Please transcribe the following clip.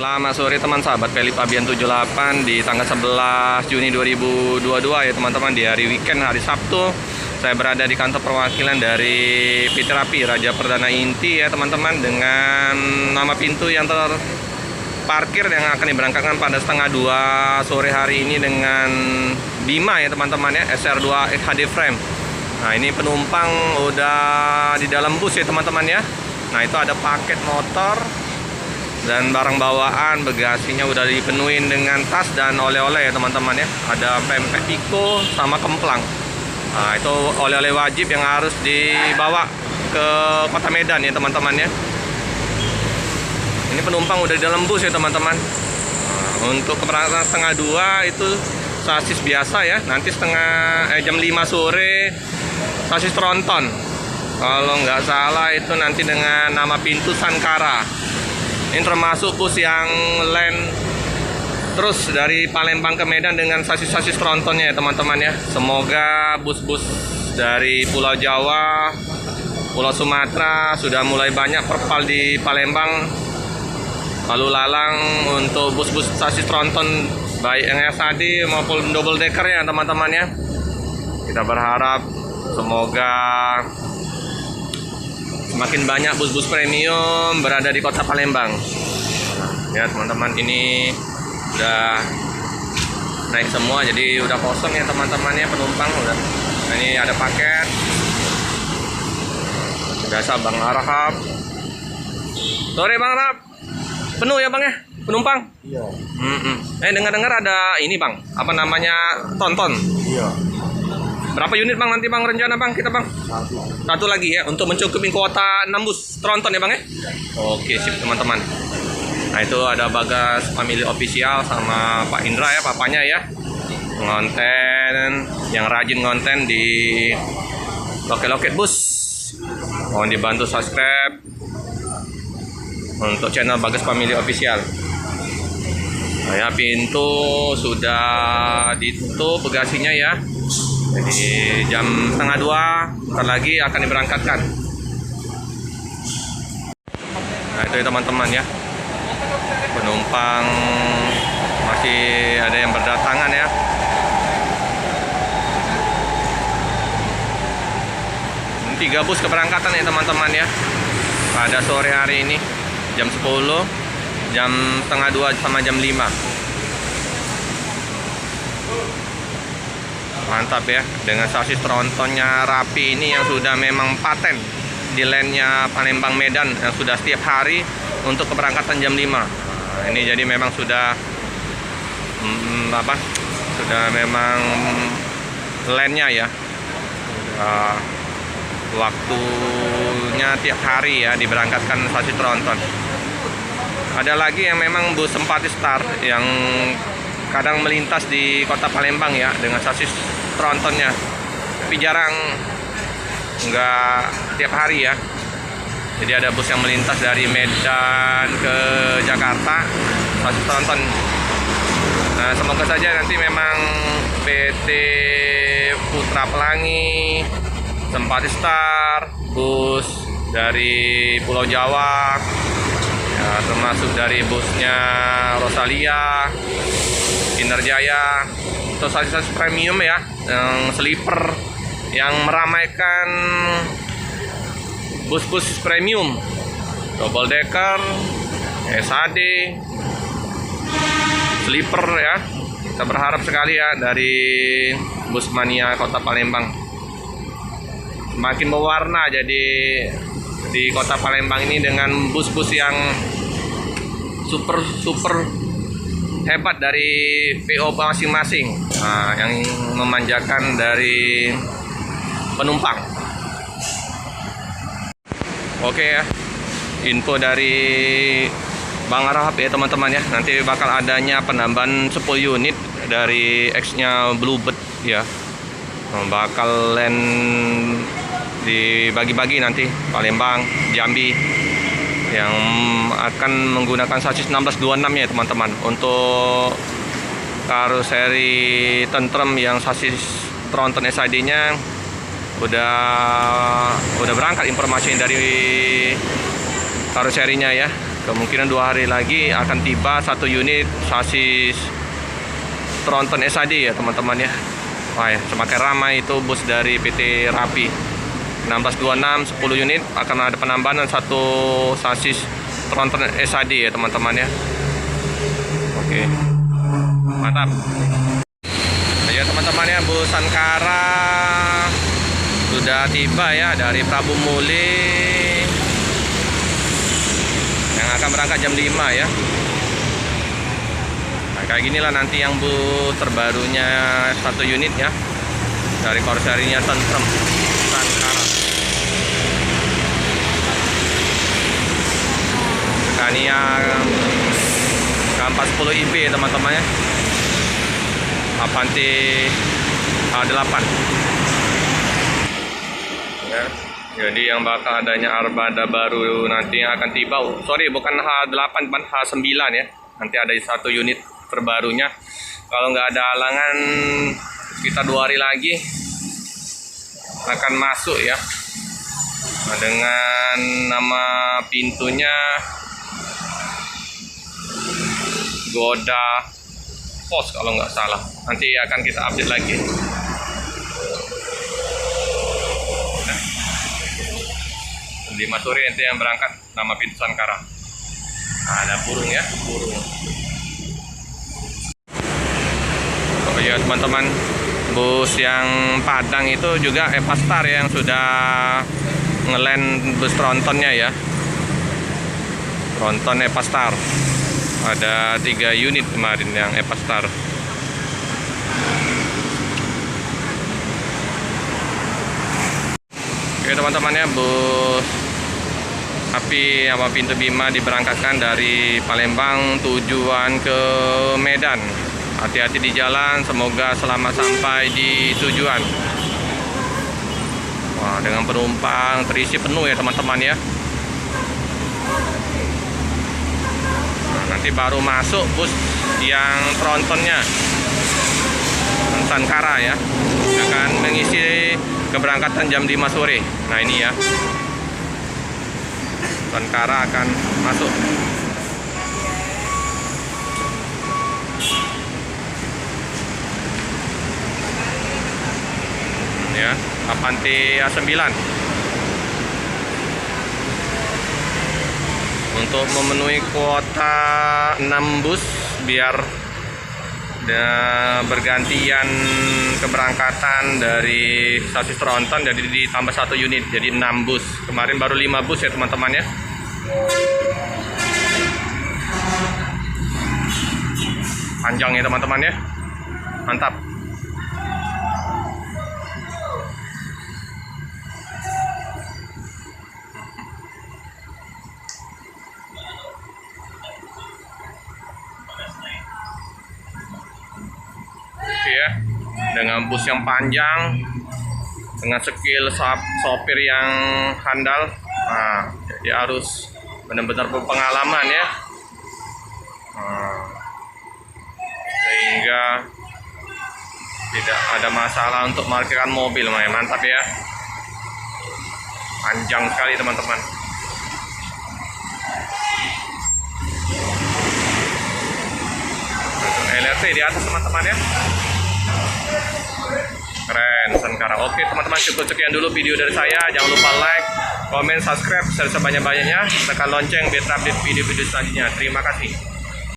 Selamat sore teman sahabat Pelip Abian 78 di tanggal 11 Juni 2022 ya teman-teman, di hari weekend, hari Sabtu. Saya berada di kantor perwakilan dari PT Rapi Raja Perdana Inti ya teman-teman, dengan nama pintu yang terparkir yang akan diberangkatkan pada setengah 2 sore hari ini dengan Bima ya teman-teman ya, SR2 HD frame. Nah ini penumpang udah di dalam bus ya teman-teman ya. Nah itu ada paket motor dan barang bawaan, bagasinya udah dipenuhin dengan tas dan oleh-oleh ya teman-teman ya. Ada pempek Piko sama kemplang. Nah itu oleh-oleh wajib yang harus dibawa ke kota Medan ya teman-teman ya. Ini penumpang udah di dalam bus ya teman-teman. Nah, untuk keberangkatan setengah 2 itu sasis biasa ya. Nanti jam 5 sore sasis tronton. Kalau nggak salah itu nanti dengan nama pintu Sankara. Ini termasuk bus yang land terus dari Palembang ke Medan dengan sasis-sasis trontonnya ya teman-teman ya. Semoga bus-bus dari Pulau Jawa, Pulau Sumatera sudah mulai banyak perpal di Palembang, lalu lalang untuk bus-bus sasis tronton baik yang SAD maupun double decker ya teman-teman ya. Kita berharap semoga semakin banyak bus-bus premium berada di kota Palembang. Ya teman-teman, ini udah naik semua, jadi udah kosong ya teman-teman ya, penumpang udah. Nah, ini ada paket biasa Bang Arhab. Sore Bang Arhab, penuh ya Bang ya penumpang? Iya. Dengar-dengar ada ini Bang, apa namanya, tonton. Iya. Berapa unit Bang nanti Bang rencana Bang kita Bang? Satu lagi ya, untuk mencukupi kuota 6 bus tronton ya Bang ya? Oke sip teman-teman. Nah itu ada Bagas Family Official sama Pak Indra ya, papanya ya, ngonten, yang rajin ngonten di loket-loket bus. Mohon dibantu subscribe untuk channel Bagas Family Official. Nah ya, pintu sudah ditutup bagasinya ya. Jadi jam setengah 2 ntar lagi akan diberangkatkan. Nah itu ya teman-teman ya, penumpang masih ada yang berdatangan ya. Ini 3 bus keberangkatan ya teman-teman ya, pada sore hari ini jam 10, jam setengah 2 sama jam 5. Mantap ya, dengan sasis trontonnya Rapi ini yang sudah memang paten di landnya Palembang Medan, yang sudah setiap hari untuk keberangkatan jam 5. Nah, ini jadi memang sudah sudah memang landnya ya, waktunya tiap hari ya diberangkatkan sasis tronton. Ada lagi yang memang bus Sempati Star yang kadang melintas di kota Palembang ya dengan sasis trontonnya, tapi jarang, nggak tiap hari ya. Jadi ada bus yang melintas dari Medan ke Jakarta sasis tronton. Nah semoga saja nanti memang PT Putra Pelangi, Sempati Star, bus dari Pulau Jawa ya, termasuk dari busnya Rosalia, Kinerjaya, atau sasis premium ya, yang sleeper, yang meramaikan bus-bus premium, double decker, SAD, sleeper ya. Kita berharap sekali ya dari bus mania kota Palembang semakin mewarna jadi di kota Palembang ini dengan bus-bus yang super hebat dari PO masing-masing, nah, yang memanjakan dari penumpang. Oke ya, info dari Bang Arhab ya teman-teman ya, nanti bakal adanya penambahan 10 unit dari X-nya Bluebird ya, bakal land dibagi-bagi nanti Palembang, Jambi, yang akan menggunakan sasis 1626 ya teman-teman. Untuk karoseri tentrem yang sasis tronton SID nya udah berangkat informasi dari karoserinya ya. Kemungkinan 2 hari lagi akan tiba 1 unit sasis tronton SAD ya teman-teman ya. Wah ya, semakin ramai itu bus dari PT Rapi 1626 10 unit, akan ada penambahan 1 sasis tronton SAD ya teman-teman ya. Oke, mantap. Ya teman-teman ya, bus Sankara sudah tiba ya dari Prabu Muli yang akan berangkat jam 5 ya. Nah, kayak ginilah nanti yang bus terbarunya 1 unit ya dari Corsarinya Tentrem Sankara. Scania K410 IB teman-teman ya. Avanti A8 ya. Jadi yang bakal adanya armada baru nanti yang akan tiba, sorry bukan H8 bukan H9 ya, nanti ada 1 unit terbarunya. Kalau nggak ada halangan kita 2 hari lagi akan masuk ya. Nah, dengan nama pintunya Goda Pos kalau nggak salah, nanti akan kita update lagi. Nah, 5 sore nanti yang berangkat nama pintu Sankara. Nah, ada burung ya, burung. Oh iya teman-teman, bus yang Padang itu juga Evastar ya, yang sudah ngeland bus trontonnya ya. Tronton Evastar. Ada 3 unit kemarin yang Evastar. Oke teman-teman ya, bus Api sama pintu Bima diberangkatkan dari Palembang tujuan ke Medan. Hati-hati di jalan, semoga selamat sampai di tujuan. Wah, dengan penumpang terisi penuh ya teman-teman ya. Nanti baru masuk bus yang trontonnya Sankara ya, akan mengisi keberangkatan jam 5 sore. Nah ini ya, Sankara akan masuk ya. Avanti A9 untuk memenuhi kuota 6 bus biar bergantian keberangkatan dari sasis tronton, jadi ditambah 1 unit jadi 6 bus. Kemarin baru 5 bus ya teman-teman ya. Panjang ya teman-teman ya, mantap. Ya, dengan bus yang panjang, dengan skill sopir yang handal, nah, jadi harus benar-benar berpengalaman ya, sehingga tidak ada masalah untuk parkiran mobil. Mantap ya, panjang sekali teman-teman. LRT di atas teman-teman ya. Keren Sankara. Oke teman-teman, cukup sekian dulu video dari saya. Jangan lupa like, komen, subscribe, share sebanyak-banyaknya, tekan lonceng biar update video-video selanjutnya. Terima kasih.